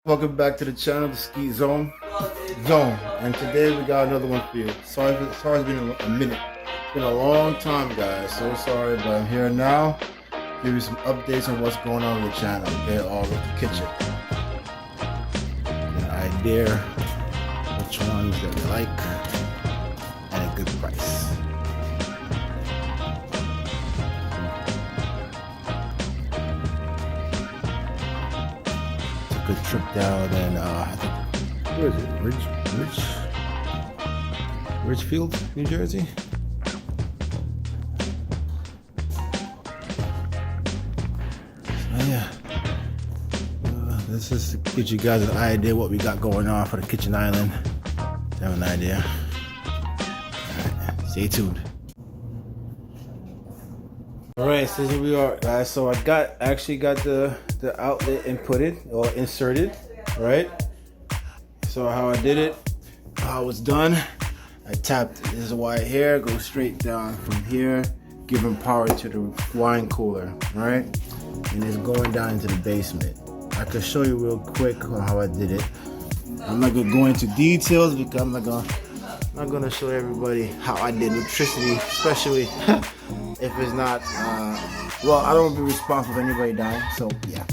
Welcome back to the channel, the Ski Zone, and today we got another one for you. Sorry it's been a minute. It's been a long time, guys. So sorry, but I'm here now. Give you some updates on what's going on with the channel. Okay, all of the kitchen. Get an idea which ones that we like at a good price. Good trip down in I think, where is it? Ridgefield, New Jersey. So yeah, this is to get you guys an idea what we got going on for the kitchen island. To have an idea. Alright, stay tuned. Alright, so here we are, guys. So I actually got the outlet inputted or inserted, right? So how I did it, how it's done, I tapped this wire here, go straight down from here, giving power to the wine cooler, right? And it's going down into the basement. I can show you real quick on how I did it. I'm not gonna go into details because I'm not gonna show everybody how I did electricity, especially if it's not, well, I don't want to be responsible for anybody dying, so yeah.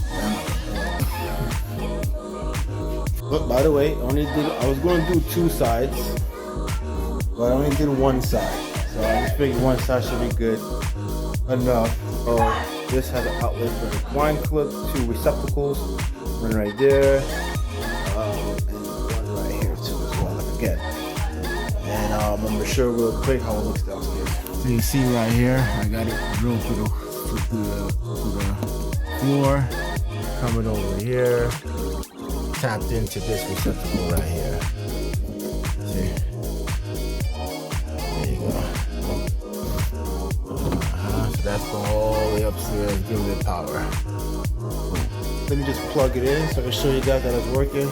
But by the way, I was going to do two sides, but I only did one side. So I just figured one side should be good enough. So this has an outlet for the wine clip, two receptacles, one right there, and one right here too as well, like again. And I'm gonna show real quick how it looks downstairs. So you see right here, I got it drilled through the floor, coming over here, tapped into this receptacle right here. See? There you go. So that's going all the way upstairs, giving it power. Let me just plug it in so I can show you guys that it's working.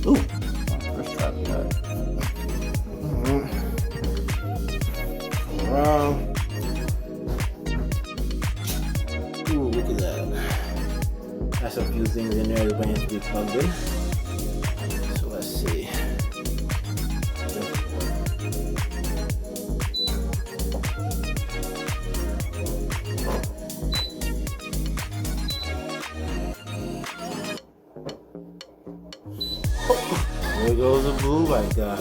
Ooh, first try of that. Around. Ooh, look at that. That's a few things in there that need to be plugged in. So let's see. There goes the blue light, guys.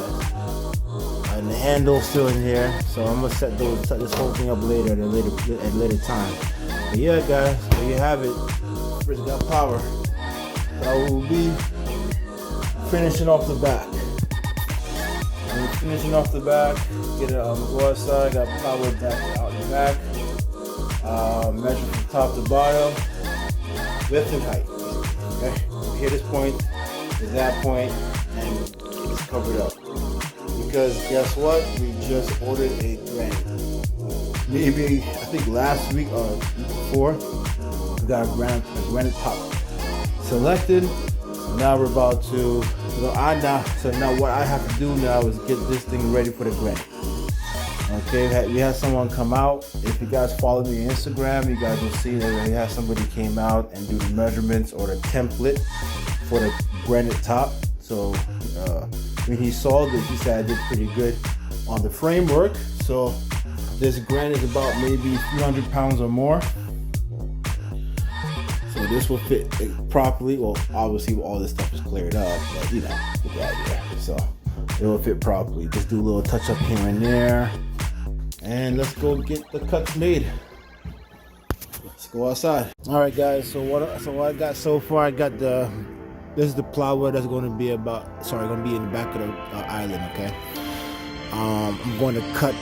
And the handle's still in here, so I'm gonna set this whole thing up later at a later time. But yeah, guys, there you have it. First got power. So I will be finishing off the back. Finishing off the back. Get it go outside. Got power back out the back. Measure from top to bottom, width and height. Okay. From here, this point is that point, and it's covered up. Because guess what? We just ordered a Granite. Maybe I think last week or before, we got a Granite top selected. Now we're about to. So now what I have to do now is get this thing ready for the Granite. Okay, we had someone come out. If you guys follow me on Instagram, you guys will see that we had somebody came out and do the measurements or the template for the Granite top. So when he saw this, he said I did pretty good on the framework. So this Granite is about maybe 300 pounds or more. So this will fit properly. Well, obviously all this stuff is cleared up, but you know, get the idea. So it will fit properly. Just do a little touch up here and there. And let's go get the cuts made. Let's go outside. All right, guys. So what I got so far, I got this is the plywood that's going to be going to be in the back of the island. Okay. I'm going to cut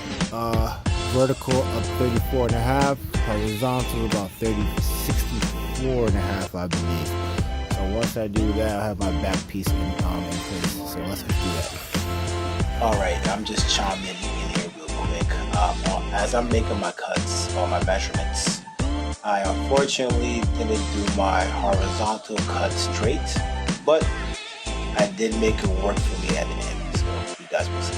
vertical up 34 and a half, horizontal about 64 and a half, I believe. So once I do that, I'll have my back piece in place. So let's do that. All right, I'm just chiming in here real quick. As I'm making my cuts or my measurements, I unfortunately didn't do my horizontal cut straight, but I did make it work for me at the end, so you guys will see.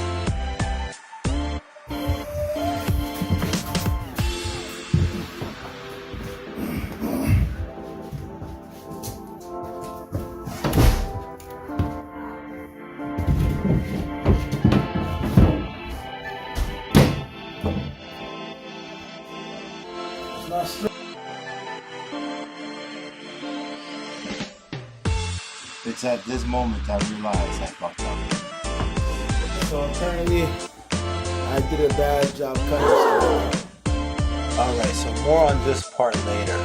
not sure. It's at this moment I realized I fucked up. So apparently I did a bad job cutting. Alright, so more on this part later.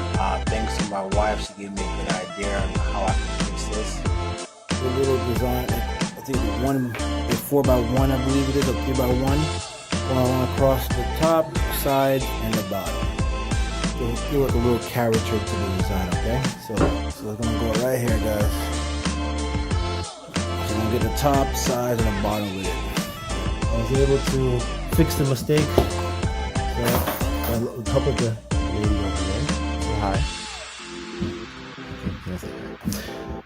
Thanks to my wife, she gave me a good idea on how I can fix this. The little design, I think the 4x1, I believe it is, or 3x1. Going across the top, side, and the bottom. So do like a little caricature to the design, okay? So we're gonna go right here, guys. So I'm gonna get the top, side, and the bottom with it. I was able to fix the mistake. So a couple of the lady over there. Say hi.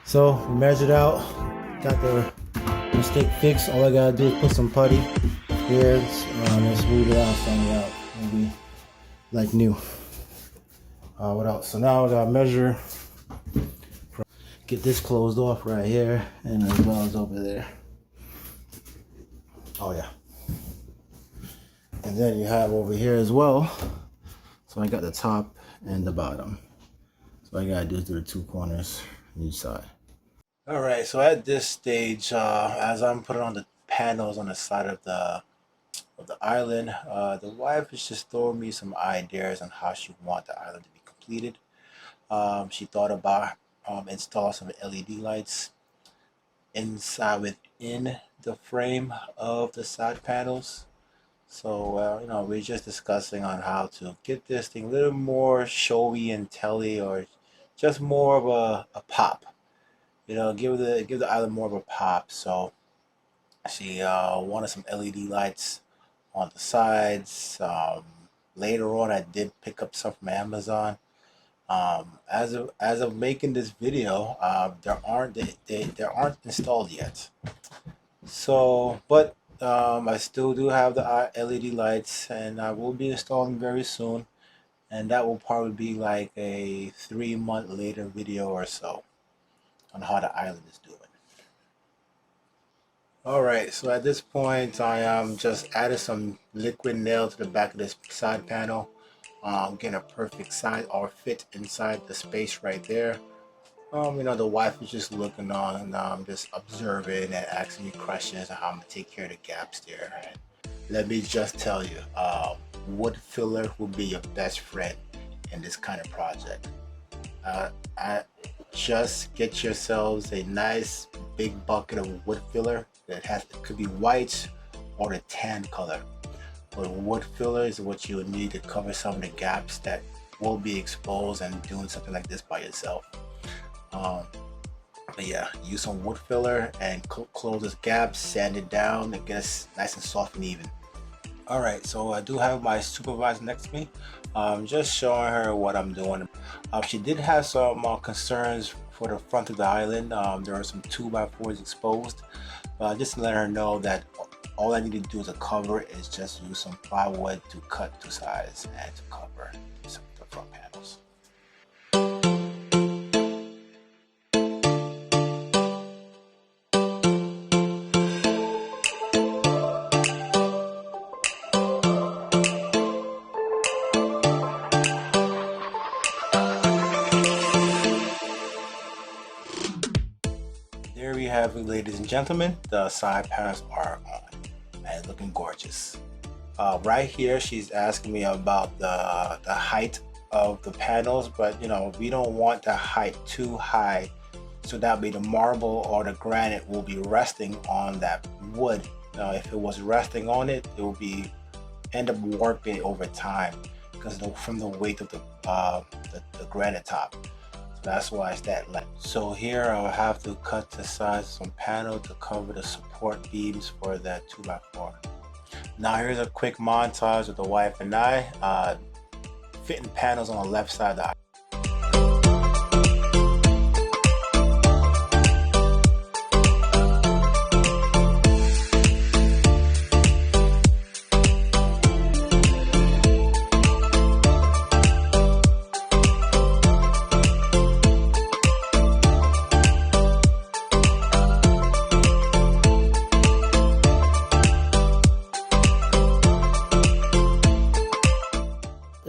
So we measured out, got the mistake fixed. All I gotta do is put some putty here and smooth it out, sand it out, maybe like new. What else? So now I gotta measure, get this closed off right here, and as well as over there. Oh yeah. And then you have over here as well. So I got the top and the bottom. So all I gotta do is do the two corners on each side. All right, so at this stage, as I'm putting on the panels on the side of the island, the wife is just throwing me some ideas on how she wants the island to be completed. She thought about install some LED lights inside within the frame of the side panels. So, you know, we're just discussing on how to get this thing a little more showy and telly, or just more of a pop. You know, give the island more of a pop. So she wanted some LED lights on the sides. Later on, I did pick up some from Amazon. As of making this video, they aren't installed yet. So, but I still do have the LED lights, and I will be installing very soon, and that will probably be like a 3-month later video or so on how the island is doing. Alright, so at this point I just added some liquid nail to the back of this side panel, getting a perfect size or fit inside the space right there. You know, the wife is just looking on, just observing and asking me questions on how I'm gonna take care of the gaps there. And let me just tell you, wood filler will be your best friend in this kind of project. Just get yourselves a nice big bucket of wood filler that it could be white or the tan color. But wood filler is what you would need to cover some of the gaps that will be exposed and doing something like this by yourself. But yeah, use some wood filler and close this gap, sand it down, and get it nice and soft and even. Alright, so I do have my supervisor next to me. Just showing her what I'm doing. She did have some concerns for the front of the island. There are some 2x4s exposed. Just to let her know that all I need to do to cover is just use some plywood to cut to size and to cover some of the front panels. There we have it, ladies and gentlemen. The side panels are on and looking gorgeous. Right here, she's asking me about the height of the panels, but you know, we don't want the height too high, so that way the marble or the granite will be resting on that wood. If it was resting on it, it will end up warping over time because from the weight of the granite top. That's why it's that length. So here I'll have to cut the size of some panel to cover the support beams for that 2x4. Now here's a quick montage of the wife and I fitting panels on the left side of the island.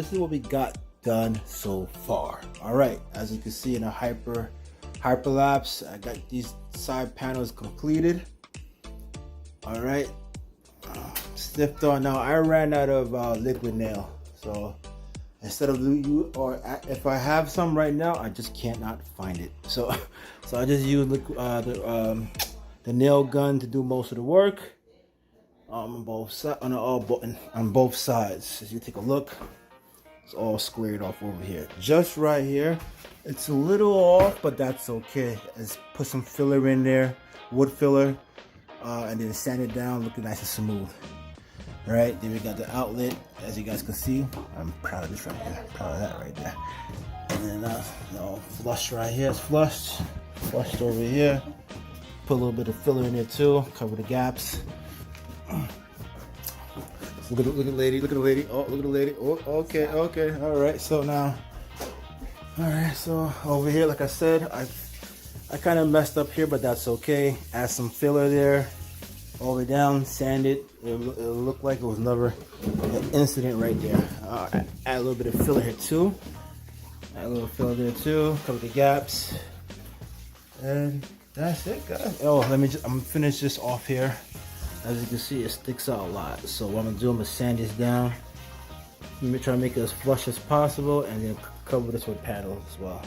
This is what we got done so far. All right, as you can see in a hyperlapse, I got these side panels completed. All right, snipped on. Now I ran out of liquid nail, so instead of if I have some right now, I just cannot find it. So I just use the nail gun to do most of the work on both sides. As you take a look, it's all squared off over here. Just right here, it's a little off, but that's okay. Let's put some filler in there, wood filler, and then sand it down, looking nice and smooth. All right, then we got the outlet, as you guys can see. I'm proud of this right here, proud of that right there. And then flush right here, it's flushed over here. Put a little bit of filler in there too, cover the gaps. Look at the lady, look at the lady. Oh, look at the lady. Oh, okay. All right, so now, so over here, like I said, I kind of messed up here, but that's okay. Add some filler there, all the way down, sand it. It looked like it was never an incident right there. Add a little bit of filler here too. Add a little filler there too. Cover the gaps, and that's it, guys. Oh, I'm gonna finish this off here. As you can see, it sticks out a lot. So what I'm gonna do, I'm gonna sand this down. Let me try to make it as flush as possible, and then cover this with paddle as well.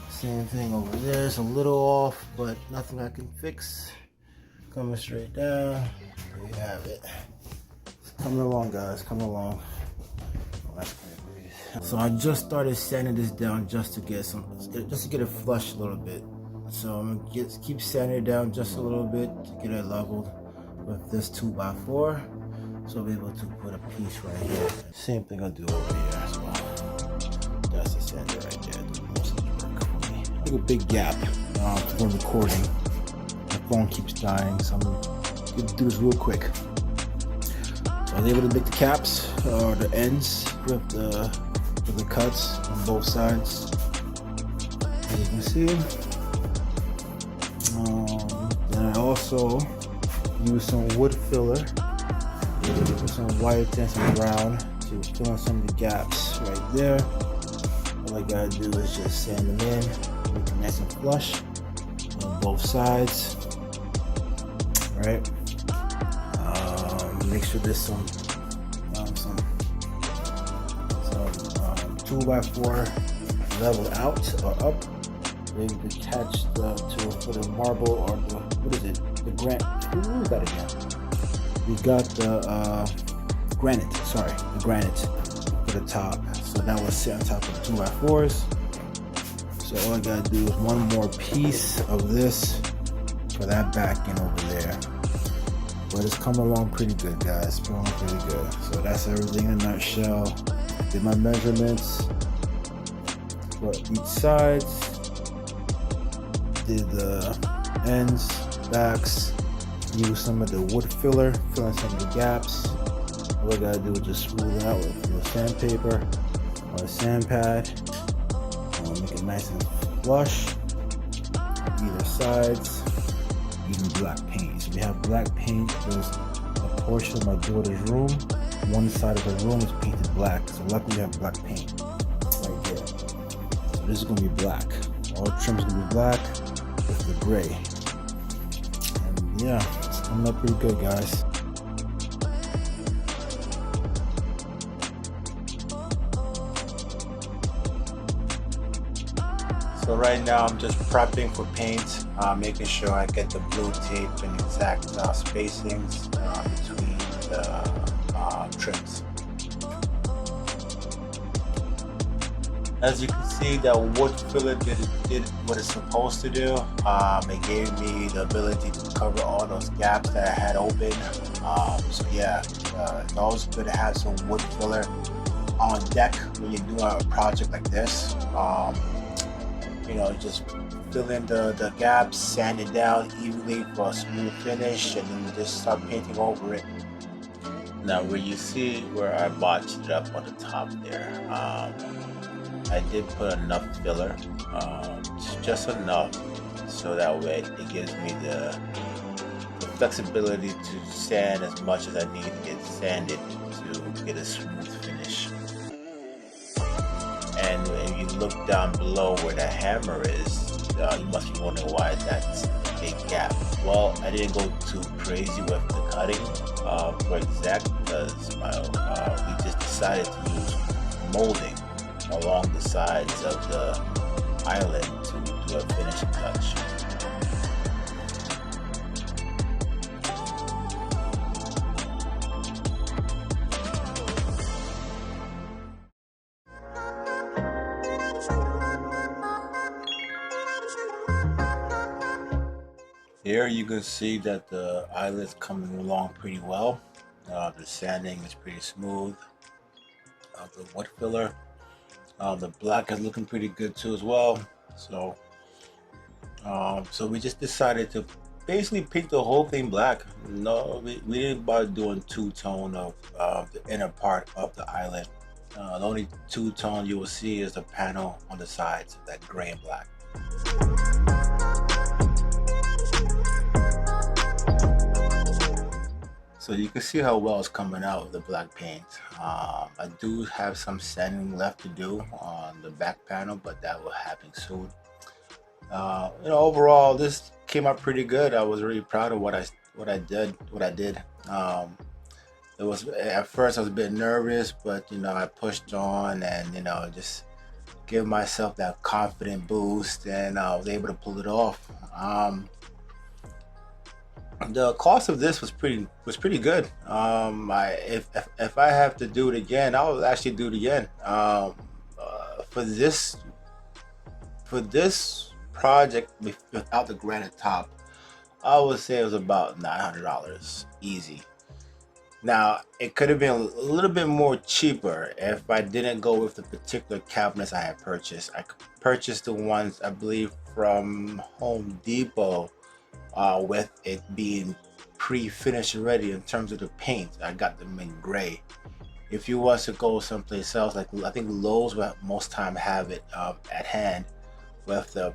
Same thing over there. It's a little off, but nothing I can fix. Coming straight down. There you have it. It's coming along, guys. Coming along. Oh, that's great. So I just started sanding this down just to get it flush a little bit. So I'm gonna keep sanding it down just a little bit to get it leveled with this 2x4. So I'll be able to put a piece right here. Same thing I'll do over here as well. That's the sander right there. Do most of the work for me. Look, a big gap for recording. My phone keeps dying, so I'm gonna do this real quick. So I was able to make the caps or the ends with the cuts on both sides. As you can see. Then I also use some wood filler, some white and some brown to fill in some of the gaps right there. All I gotta do is just sand them in, make it nice and flush on both sides. All right. Make sure there's some 2x4 leveled out or up. Maybe attached for the marble or the granite. Who is that again? We got the granite. Sorry, the granite for the top. So that will sit on top of the 2x4s. So all I gotta do is one more piece of this for that back end over there. But it's coming along pretty good, guys. It's coming along pretty good. So that's everything in a nutshell. Did my measurements for each side. Did the ends, backs, use some of the wood filler, fill in some of the gaps. All I gotta do is just smooth it out with a sandpaper or a sand pad. Make it nice and flush on either sides. Using black paint. So we have black paint. There's a portion of my daughter's room. One side of the room is painted black. So luckily we have black paint right there. So this is gonna be black. All the trim's gonna be black with the gray. And yeah, it's coming up pretty good, guys. So right now I'm just prepping for paint, making sure I get the blue tape and exact spacings between the trims. As you can see, that wood filler did what it's supposed to do. It gave me the ability to cover all those gaps that I had open. So yeah, it's always good to have some wood filler on deck when you're doing a project like this. You know, just fill in the gaps, sand it down evenly for a smooth finish, and then just start painting over it. Now where you see where I botched it up on the top there, I did put enough filler, just enough, so that way it gives me the flexibility to sand as much as I need to get sanded to get a smooth finish. And if you look down below where the hammer is, you must be wondering why that's a big gap. Well, I didn't go too crazy with the cutting for exact, because we just decided to use molding along the sides of the island to do a finishing touch. Here you can see that the island's coming along pretty well. The sanding is pretty smooth. The wood filler, the black is looking pretty good too as well. So, so we just decided to basically paint the whole thing black. No, we didn't bother doing two-tone of the inner part of the island. The only two-tone you will see is the panel on the sides, that gray and black. So you can see how well it's coming out with the black paint. I do have some sanding left to do on the back panel, but that will happen soon. You know, overall this came out pretty good. I was really proud of what I did. It was, at first I was a bit nervous, but you know, I pushed on and, you know, just give myself that confident boost, and I was able to pull it off. The cost of this was pretty good. If I have to do it again, I'll actually do it again. For this project without the granite top, I would say it was about $900 easy. Now it could have been a little bit more cheaper if I didn't go with the particular cabinets I had purchased. I purchased the ones, I believe, from Home Depot. With it being pre-finished already in terms of the paint. I got them in gray. If you was to go someplace else, like I think Lowe's will most time have it at hand with the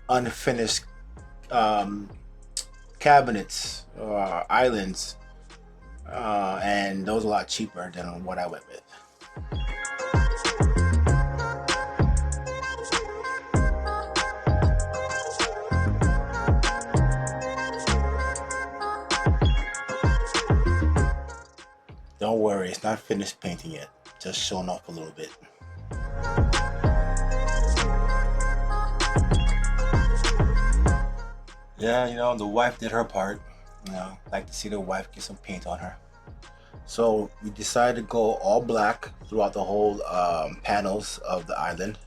unfinished cabinets or islands, and those are a lot cheaper than what I went with. Don't worry, it's not finished painting yet. Just showing off a little bit. Yeah, you know, the wife did her part. You know, like to see the wife get some paint on her. So we decided to go all black throughout the whole panels of the island.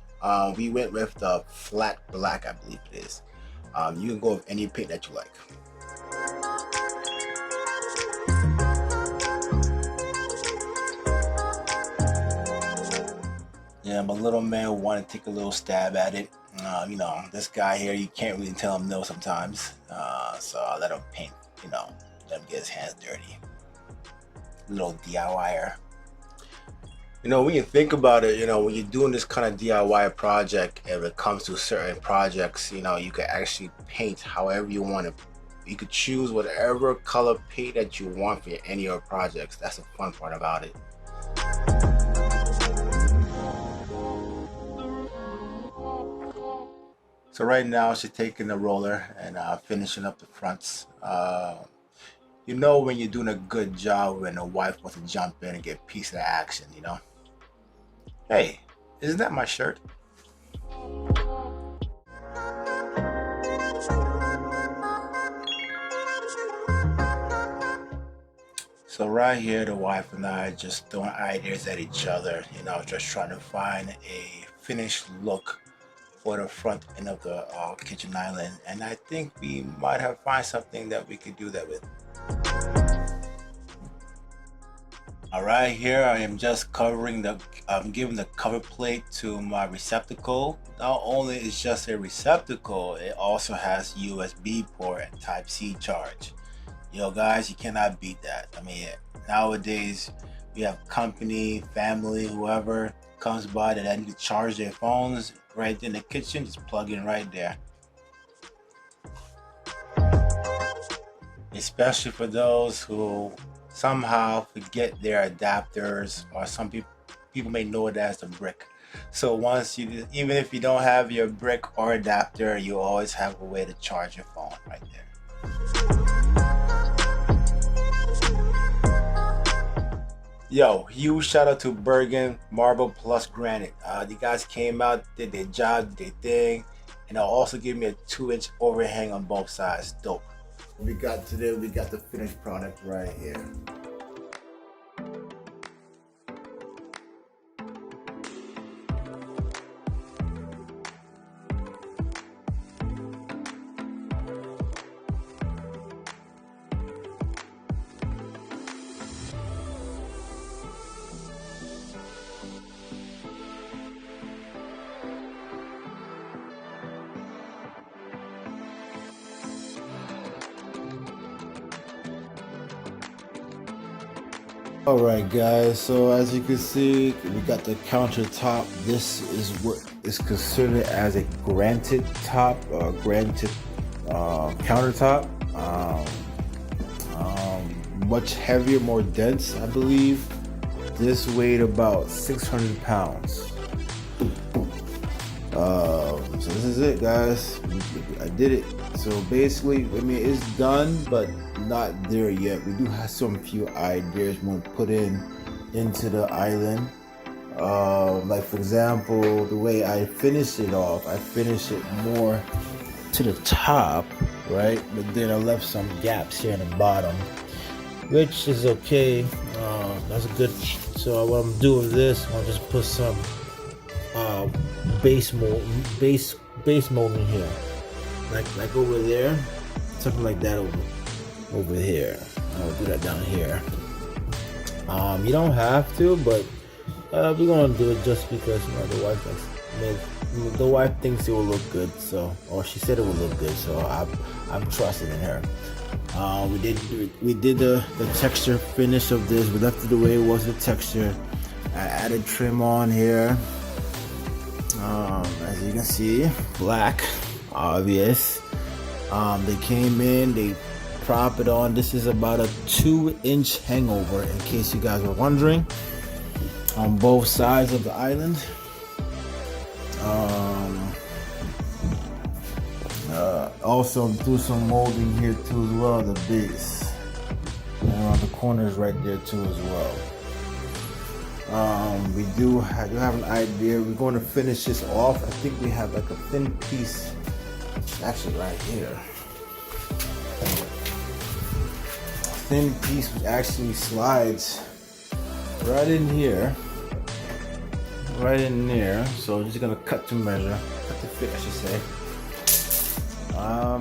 We went with the flat black, I believe it is. You can go with any paint that you like. Yeah, my little man wanted to take a little stab at it. You know, this guy here, you can't really tell him no sometimes. So I let him paint, you know, let him get his hands dirty. Little DIYer. You know, when you think about it, you know, when you're doing this kind of DIY project, if it comes to certain projects, you know, you can actually paint however you want it. You could choose whatever color paint that you want for any of your projects. That's the fun part about it. So right now she's taking the roller and finishing up the fronts. You know when you're doing a good job when a wife wants to jump in and get a piece of the action, you know? Hey, isn't that my shirt? So right here, the wife and I just throwing ideas at each other, you know, just trying to find a finished look for the front end of the kitchen island, and I think we might have find something that we could do that with. All right, here I am just covering I'm giving the cover plate to my receptacle. Not only is just a receptacle, it also has USB port and Type-C charge. Yo guys, you cannot beat that. I mean, nowadays we have company, family, whoever comes by that I need to charge their phones right in the kitchen, just plug in right there. especially for those who somehow forget their adapters, or some people may know it as the brick. So once you, even if you don't have your brick or adapter, you always have a way to charge your phone right there. Yo, huge shout out to Bergen Marble plus Granite. The guys came out, did their job, did their thing, and they'll also give me a 2-inch overhang on both sides. Dope. We got today, we got the finished product right here. All right, guys, so as you can see, we got the countertop. This is what is considered as a granite top, granite countertop. Much heavier, more dense, I believe. This weighed about 600 pounds. So this is it, guys. I did it. So basically, I mean, it's done, but not there yet. We do have some few ideas we want to put into the island. Like for example, the way I finished it off, I finished it more to the top, right? But then I left some gaps here in the bottom, which is okay. That's good. So what I'm doing this, I'll just put some base molding here, like over there, something like that over here. I'll do that down here. You don't have to, but we're gonna do it just because the wife thinks it will look good. So, or she said it will look good. So I'm trusting in her. We did the texture finish of this. We left it the way it was, the texture. I added trim on here. As you can see, black, obvious. They came in, they prop it on. This is about a 2-inch hangover, in case you guys were wondering, on both sides of the island. Also do some molding here too as well, the base, and around the corners right there too as well. We do have an idea. We're going to finish this off. I think we have like a thin piece, actually right here. A thin piece which actually slides right in here, right in there. So I'm just gonna cut to measure, cut to fit, I should say.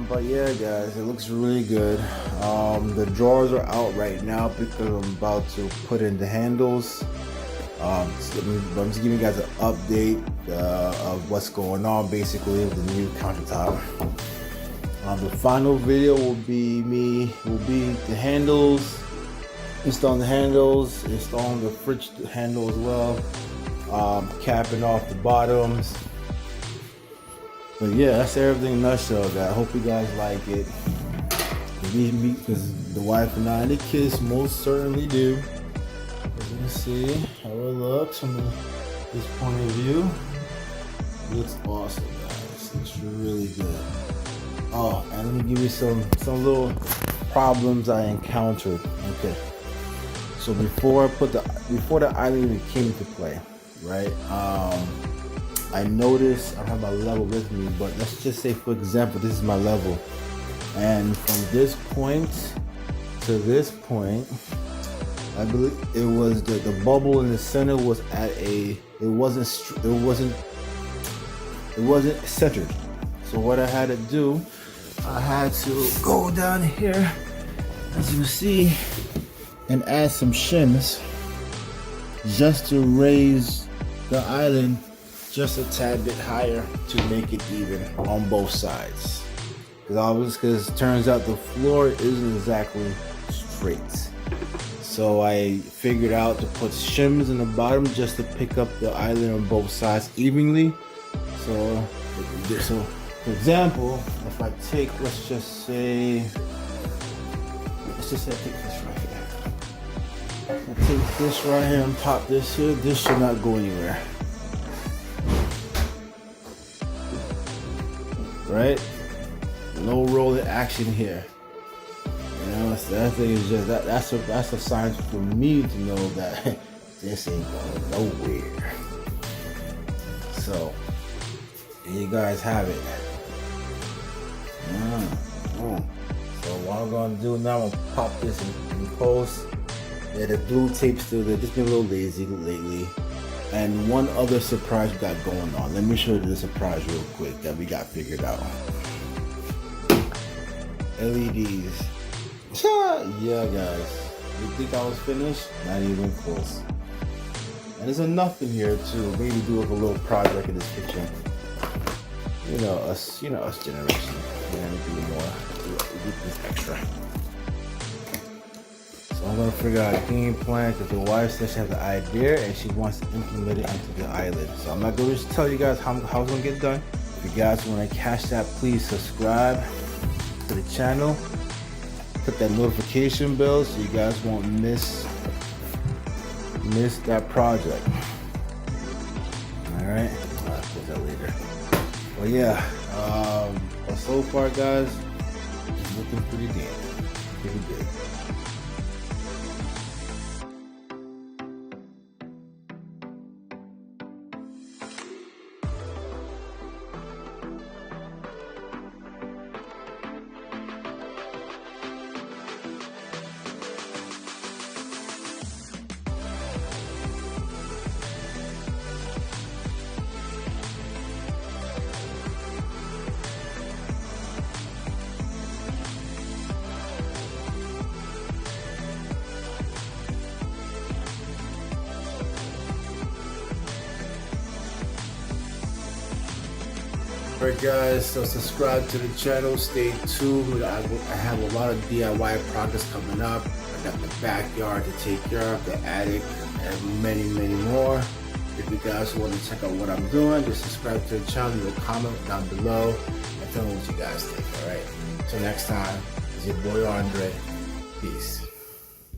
But yeah, guys, it looks really good. The drawers are out right now because I'm about to put in the handles. I'm just giving you guys an update of what's going on basically with the new countertop. The final video will be the handles, installing the handles, installing the fridge handle as well, capping off the bottoms. But yeah, that's everything in a nutshell, guys. I hope you guys like it. Because the wife and I and the kids most certainly do. As you can see how it looks from this point of view. It looks awesome, guys. It looks really good. Oh, and let me give you some little problems I encountered. Okay. So before the island even came into play, right? I noticed, I don't have my level with me, but let's just say, for example, this is my level. And from this point to this point, I believe it was the bubble in the center was at it wasn't centered. So what I had to do, I had to go down here, as you can see, and add some shims just to raise the island just a tad bit higher to make it even on both sides. Because it turns out the floor isn't exactly straight. So I figured out to put shims in the bottom just to pick up the island on both sides evenly. So for example, if I take, let's just say, let's just say I take this right here. I take this right here and pop this here. This should not go anywhere. Right? No rolling action here. You know, that thing is just that's a sign for me to know that this ain't going nowhere. So there you guys have it. So what I'm gonna do now, I'm gonna pop this in post. Yeah, the blue tape still there. Just been a little lazy lately. And one other surprise we got going on. Let me show you the surprise real quick that we got figured out. LEDs. Yeah, guys. You think I was finished? Not even close. And there's enough in here to maybe do like a little project in this kitchen. You know us generation. And do more. Do this extra. So I'm gonna figure out a game plan because the wife says she has an idea and she wants to implement it into the island. So I'm not gonna just tell you guys how it's gonna get done. If you guys want to catch that, please subscribe to the channel. Put that notification bell so you guys won't miss that project. Alright, I'll put that later. Well, yeah, but so far, guys, it's looking pretty good. Alright guys, so subscribe to the channel, stay tuned. I have a lot of DIY projects coming up. I got the backyard to take care of, the attic, and many more. If you guys want to check out what I'm doing, just subscribe to the channel, leave a comment down below, and tell me what you guys think, alright? Till next time, it's your boy Andre. Peace.